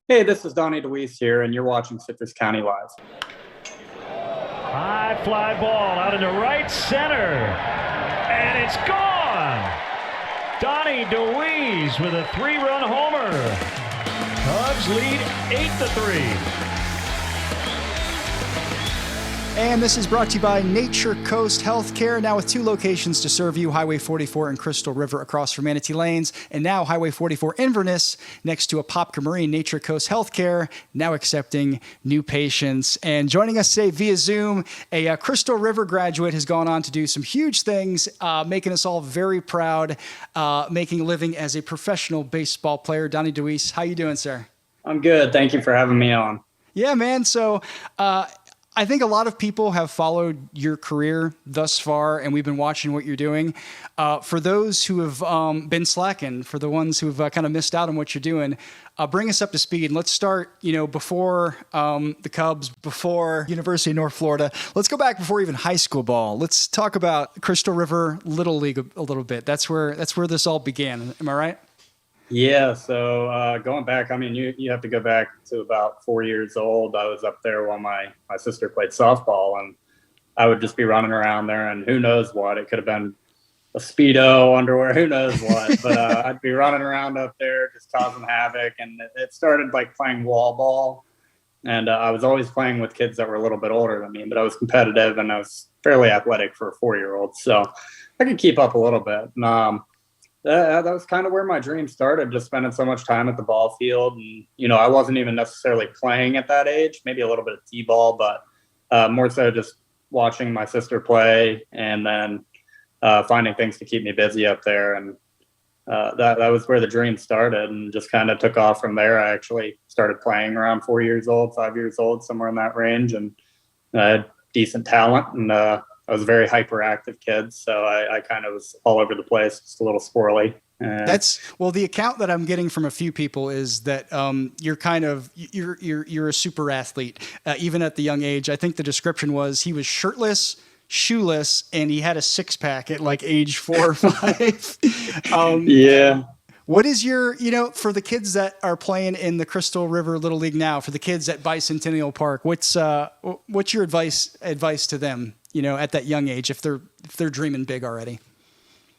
Hey, this is Donnie Dewees here, and you're watching Citrus County Live. High fly ball out into right center, and it's gone. Donnie Dewees with a 3-run homer. Cubs lead 8-3. And this is brought to you by Nature Coast Healthcare, now with 2 locations to serve you, Highway 44 in Crystal River across from Manatee Lanes, and now Highway 44 Inverness next to Apopka Marine. Nature Coast Healthcare now accepting new patients. And joining us today via Zoom, a Crystal River graduate has gone on to do some huge things, making us all very proud, making a living as a professional baseball player. Donnie Dewees, how you doing, sir? I'm good. Thank you for having me on. Yeah, man. So, I think a lot of people have followed your career thus far, and we've been watching what you're doing. For those who have been slacking, for the ones who have kind of missed out on what you're doing, bring us up to speed. Let's start, before the Cubs, before University of North Florida. Let's go back before even high school ball. Let's talk about Crystal River Little League a little bit. That's where this all began. Am I right? Yeah, so going back, I mean, you have to go back to about 4 years old. I was up there while my sister played softball, and I would just be running around there, and who knows what. It could have been a Speedo, underwear, who knows what. But I'd be running around up there just causing havoc, and it started like playing wall ball. And I was always playing with kids that were a little bit older than me, but I was competitive, and I was fairly athletic for a 4-year-old. So I could keep up a little bit. And, that was kind of where my dream started, just spending so much time at the ball field. And, I wasn't even necessarily playing at that age, maybe a little bit of t-ball, but more so just watching my sister play and then finding things to keep me busy up there. And that was where the dream started and just kind of took off from there. I actually started playing around 4 years old, 5 years old, somewhere in that range, and I had decent talent. And I was a very hyperactive kid, so I kind of was all over the place, just a little squirrely. The account that I'm getting from a few people is that you're a super athlete, even at the young age. I think the description was he was shirtless, shoeless, and he had a 6-pack at like age 4 or 5. Yeah. What is your, for the kids that are playing in the Crystal River Little League now, for the kids at Bicentennial Park, what's your advice to them? At that young age, if they're dreaming big already.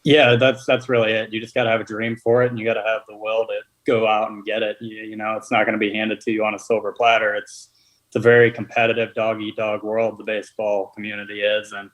Yeah, that's really it. You just got to have a dream for it, and you got to have the will to go out and get it. It's not going to be handed to you on a silver platter. It's a very competitive dog-eat-dog world, the baseball community is, and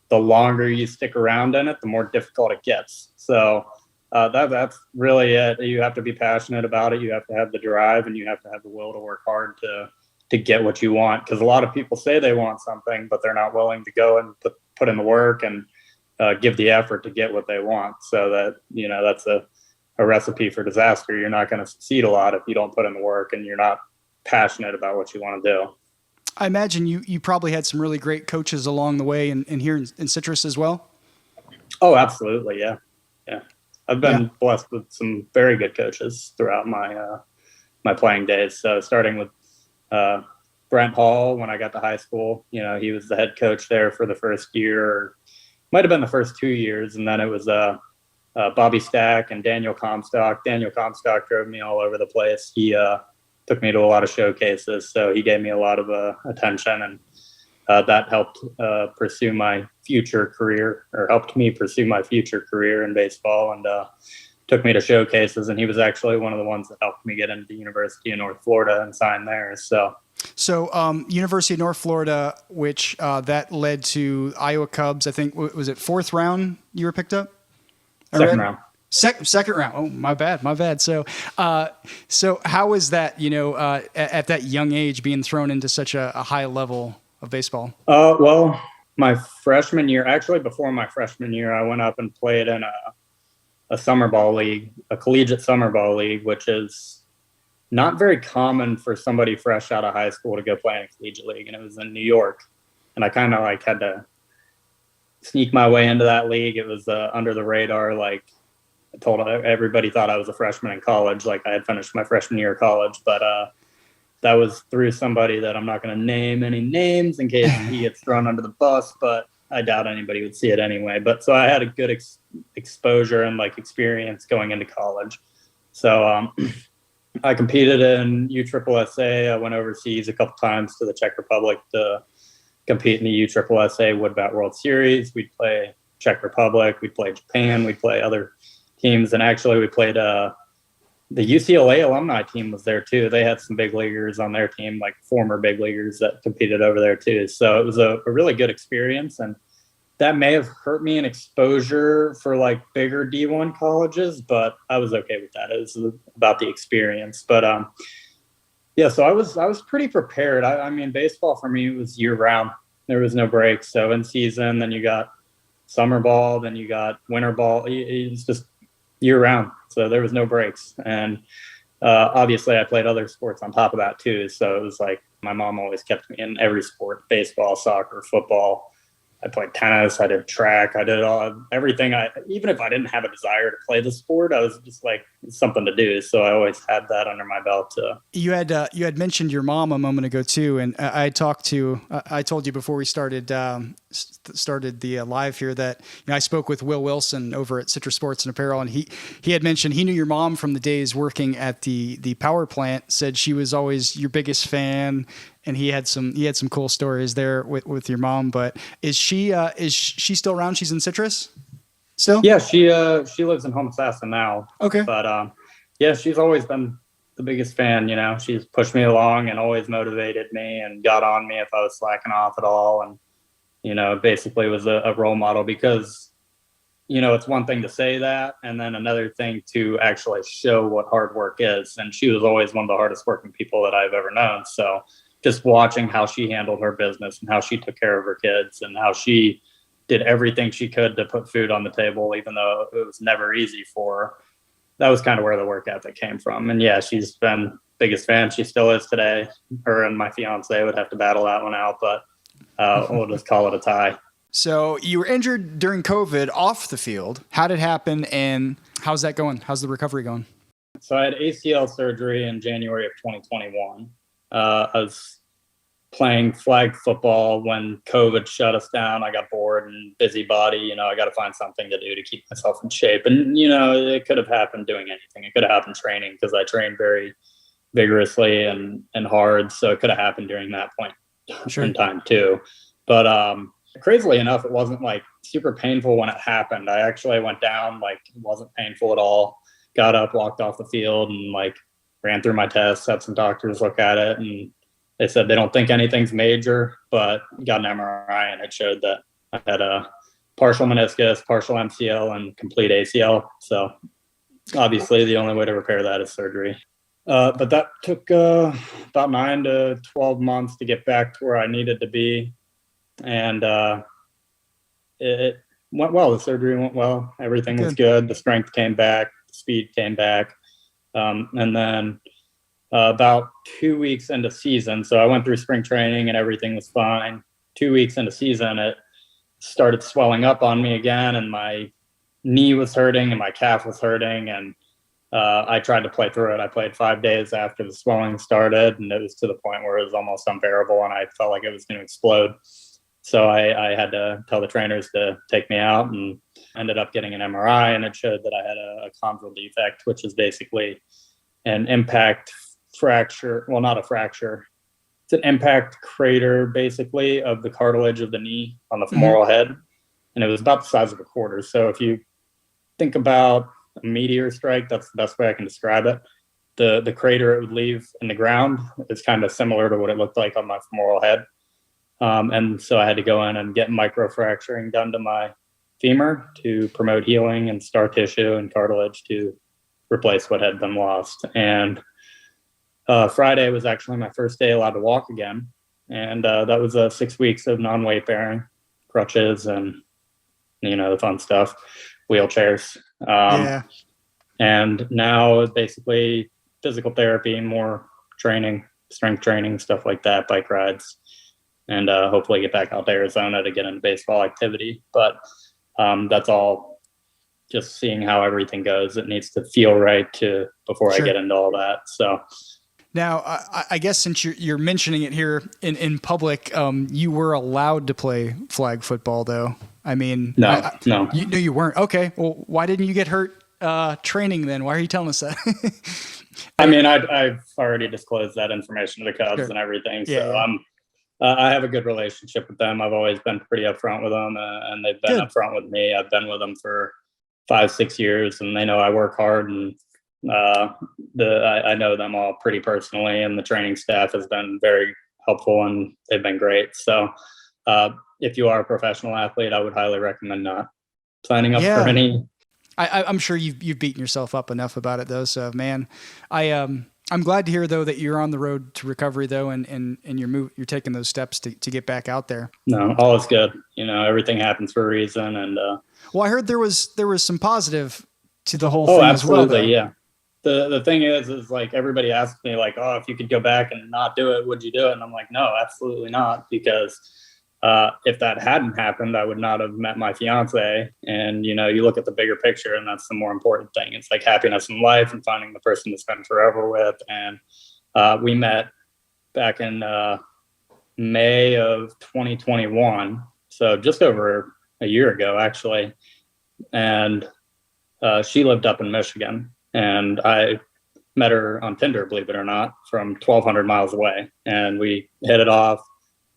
the longer you stick around in it, the more difficult it gets. So that's really it. You have to be passionate about it. You have to have the drive, and you have to have the will to work hard to get what you want, because a lot of people say they want something, but they're not willing to go and put in the work and give the effort to get what they want. So that, that's a recipe for disaster. You're not going to succeed a lot if you don't put in the work and you're not passionate about what you want to do. I imagine you probably had some really great coaches along the way and here in Citrus as well. Oh, absolutely. Yeah. Yeah. I've been blessed with some very good coaches throughout my playing days. So starting with Brent Hall when I got to high school. He was the head coach there for the first year, or might have been the first 2 years, and then it was Bobby Stack and Daniel Comstock. Daniel Comstock drove me all over the place. He took me to a lot of showcases, so he gave me a lot of attention, and that helped pursue my future career, or helped me pursue my future career in baseball, and took me to showcases, and he was actually one of the ones that helped me get into the University of North Florida and sign there. So University of North Florida, which that led to Iowa Cubs. I think, was it 4th round you were picked up? Second round. Second round. Oh, my bad. So how is that, at that young age being thrown into such a high level of baseball? Well, my freshman year, actually before my freshman year, I went up and played in a summer ball league, a collegiate summer ball league, which is not very common for somebody fresh out of high school to go play in a collegiate league. And it was in New York. And I kind of had to sneak my way into that league. It was under the radar. I told everybody thought I was a freshman in college. I had finished my freshman year of college, but that was through somebody that I'm not going to name any names in case he gets thrown under the bus, but I doubt anybody would see it anyway. But so I had a good exposure and experience going into college. So I competed in USSSA. I went overseas a couple times to the Czech Republic to compete in the USSSA Wood Bat World Series. We'd play Czech Republic, we'd play Japan, we'd play other teams, and actually we played the UCLA alumni team was there too. They had some big leaguers on their team, like former big leaguers that competed over there too. So it was a really good experience, and that may have hurt me in exposure for like bigger D1 colleges, but I was okay with that. It was about the experience. But yeah, so I was pretty prepared. I mean, baseball for me was year round. There was no breaks. So in season, then you got summer ball, then you got winter ball. It's just year round. So there was no breaks. And obviously I played other sports on top of that too. So it was like my mom always kept me in every sport: baseball, soccer, football. I played tennis. I did track. I did everything. Even if I didn't have a desire to play the sport, I was just like, it's something to do. So I always had that under my belt. You had mentioned your mom a moment ago too, and I told you before we started the live here that I spoke with Will Wilson over at Citrus Sports and Apparel, and he had mentioned he knew your mom from the days working at the power plant. Said she was always your biggest fan. And he had some cool stories there with your mom. But is she still around? She's in Citrus still? Yeah, she lives in Homosassa now. Okay. But yeah, she's always been the biggest fan. She's pushed me along and always motivated me and got on me if I was slacking off at all. And basically was a role model because it's one thing to say that, and then another thing to actually show what hard work is. And she was always one of the hardest working people that I've ever known. So just watching how she handled her business and how she took care of her kids and how she did everything she could to put food on the table, even though it was never easy for her. That was kind of where the work ethic came from. And yeah, she's been biggest fan. She still is today. Her and my fiance would have to battle that one out, but we'll just call it a tie. So you were injured during COVID off the field. How did it happen, and how's that going? How's the recovery going? So I had ACL surgery in January of 2021. I was playing flag football when COVID shut us down. I got bored and busybody. I got to find something to do to keep myself in shape. And, it could have happened doing anything. It could have happened training because I trained very vigorously and hard. So it could have happened during that point in time too. But crazily enough, it wasn't like super painful when it happened. I actually went down, like it wasn't painful at all. Got up, walked off the field, and like ran through my tests, had some doctors look at it, and they said they don't think anything's major, but got an MRI and it showed that I had a partial meniscus, partial MCL, and complete ACL. So obviously the only way to repair that is surgery. But that took about 9 to 12 months to get back to where I needed to be. And it went well. The surgery went well. Everything was good. The strength came back. The speed came back. And then about 2 weeks into season, so I went through spring training and everything was fine. 2 weeks into season, it started swelling up on me again, and my knee was hurting and my calf was hurting, and I tried to play through it. I played 5 days after the swelling started, and it was to the point where it was almost unbearable, and I felt like it was going to explode. So I had to tell the trainers to take me out, and ended up getting an MRI, and it showed that I had a chondral defect, which is basically an impact fracture. Well, not a fracture. It's an impact crater, basically, of the cartilage of the knee on the femoral head. And it was about the size of a quarter. So if you think about a meteor strike, that's the best way I can describe it. The crater it would leave in the ground is kind of similar to what it looked like on my femoral head. And so I had to go in and get microfracturing done to my femur to promote healing and scar tissue and cartilage to replace what had been lost. And Friday was actually my first day allowed to walk again. And that was 6 weeks of non-weight bearing, crutches, and, the fun stuff, wheelchairs. And now basically physical therapy, more training, strength training, stuff like that, bike rides, and hopefully get back out to Arizona to get into baseball activity. But that's all just seeing how everything goes. It needs to feel right before I get into all that. So now, I guess since you're mentioning it here in public, you were allowed to play flag football, though. I mean, no. You weren't. Okay. Well, why didn't you get hurt training then? Why are you telling us that? I mean, I've already disclosed that information to the Cubs Sure. and everything. Yeah, So yeah. I have a good relationship with them. I've always been pretty upfront with them, and they've been Good. upfront with me. I've been with them for 5, 6 years, and they know I work hard, and I know them all pretty personally, and the training staff has been very helpful, and they've been great. So if you are a professional athlete, I would highly recommend not signing up for Yeah. any. I'm sure you've beaten yourself up enough about it though. So man, I'm glad to hear though that you're on the road to recovery though, and you're taking those steps to get back out there. No, all is good. Everything happens for a reason, and Well, I heard there was some positive to the whole oh, thing as well. absolutely, yeah. The thing is like everybody asks me like, oh, if you could go back and not do it, would you do it? And I'm like, no, absolutely not, because if that hadn't happened, I would not have met my fiance. And you look at the bigger picture, and that's the more important thing. It's like happiness in life and finding the person to spend forever with. And we met back in May of 2021, so just over a year ago, actually. And she lived up in Michigan, and I met her on Tinder, believe it or not, from 1,200 miles away. And we hit it off,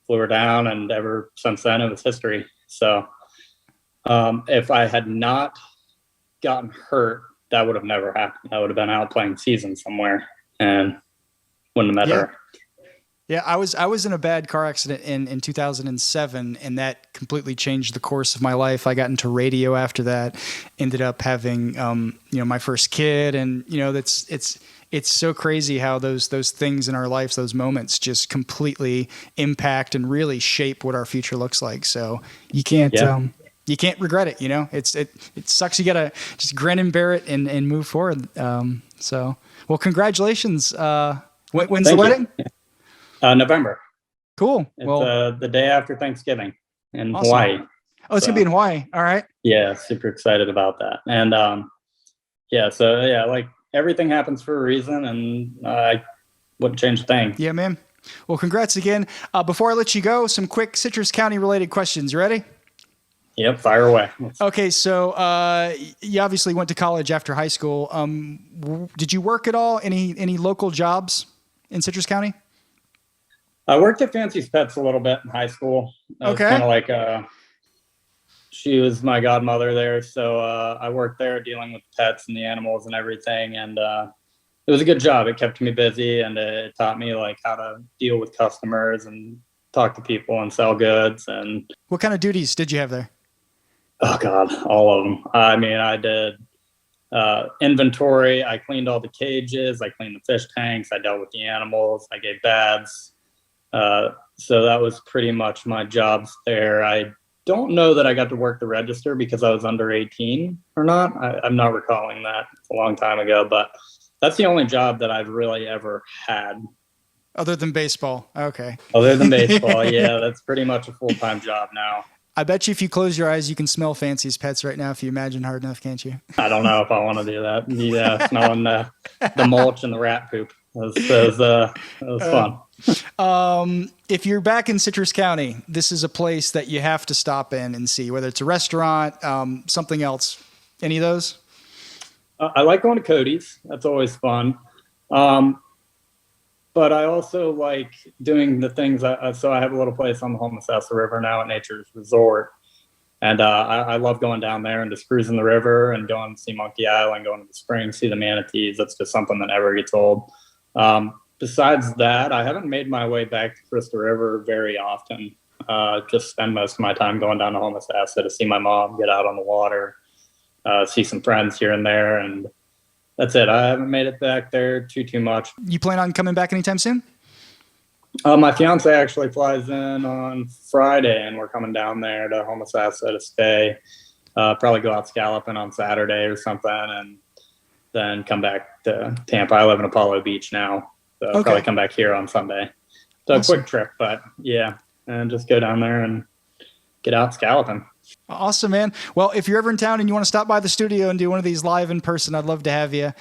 flew her down, and ever since then it was history. So if I had not gotten hurt, that would have never happened. I would have been out playing season somewhere and wouldn't have met her. Yeah, I was in a bad car accident in 2007, and that completely changed the course of my life. I got into radio after that, ended up having my first kid, and it's so crazy how those things in our lives, those moments, just completely impact and really shape what our future looks like. So you can't regret it. It sucks. You gotta just grin and bear it and move forward. So well, congratulations. When's the wedding? November. Cool. It's Well, the day after Thanksgiving in awesome. Hawaii. Oh, it's gonna be in Hawaii. All right. Yeah, super excited about that. And like everything happens for a reason, and I wouldn't change a thing. Yeah, man. Well, congrats again. Before I let you go, some quick Citrus County related questions. You ready? Yep, fire away. Okay, so you obviously went to college after high school. Did you work at all? Any local jobs in Citrus County? I worked at Fancy's Pets a little bit in high school. I was kind of like she was my godmother there, so I worked there dealing with pets and the animals and everything, and it was a good job. It kept me busy, and it taught me like how to deal with customers and talk to people and sell goods. And what kind of duties did you have there? Oh God, all of them. I mean, I did inventory. I cleaned all the cages. I cleaned the fish tanks. I dealt with the animals. I gave baths. So that was pretty much my jobs there. I don't know that I got to work the register because I was under 18 or not. I'm not recalling that. It's a long time ago, but that's the only job that I've really ever had. Other than baseball. Okay. Other than baseball. Yeah, that's pretty much a full-time job now. I bet you if you close your eyes, you can smell Fancy's Pets right now if you imagine hard enough, can't you? I don't know if I want to do that. Yeah, smelling the mulch and the rat poop. It was fun. If you're back in Citrus County, this is a place that you have to stop in and see, whether it's a restaurant, something else. Any of those? I like going to Cody's. That's always fun. But I also like doing the things. So I have a little place on the Homosassa River now at Nature's Resort. And I love going down there and just cruising the river and going to see Monkey Island, going to the springs, see the manatees. That's just something that never gets old. Besides that, I haven't made my way back to Crystal River very often. Just spend most of my time going down to Homosassa to see my mom, get out on the water, see some friends here and there, and that's it. I haven't made it back there too much. You plan on coming back anytime soon? My fiance actually flies in on Friday, and we're coming down there to Homosassa to stay. Probably go out scalloping on Saturday or something, and then come back to Tampa. I live in Apollo Beach now, so I'll probably come back here on Sunday. So awesome. A quick trip, but yeah, and just go down there and get out scalloping. Awesome, man. Well, if you're ever in town and you want to stop by the studio and do one of these live in person, I'd love to have you.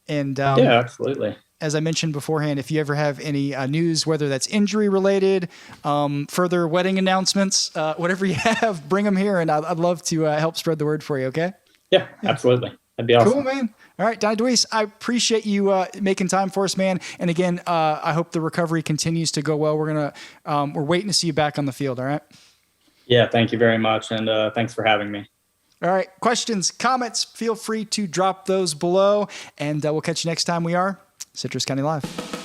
And yeah, absolutely. As I mentioned beforehand, if you ever have any news, whether that's injury related, further wedding announcements, whatever you have, bring them here, and I'd love to help spread the word for you. Okay? Yeah, absolutely. That'd be awesome. Cool, man. All right, Donnie Dewees, I appreciate you making time for us, man. And again, I hope the recovery continues to go well. We're waiting to see you back on the field. All right. Yeah, thank you very much, and thanks for having me. All right. Questions, comments, feel free to drop those below, and we'll catch you next time we are Citrus County Live.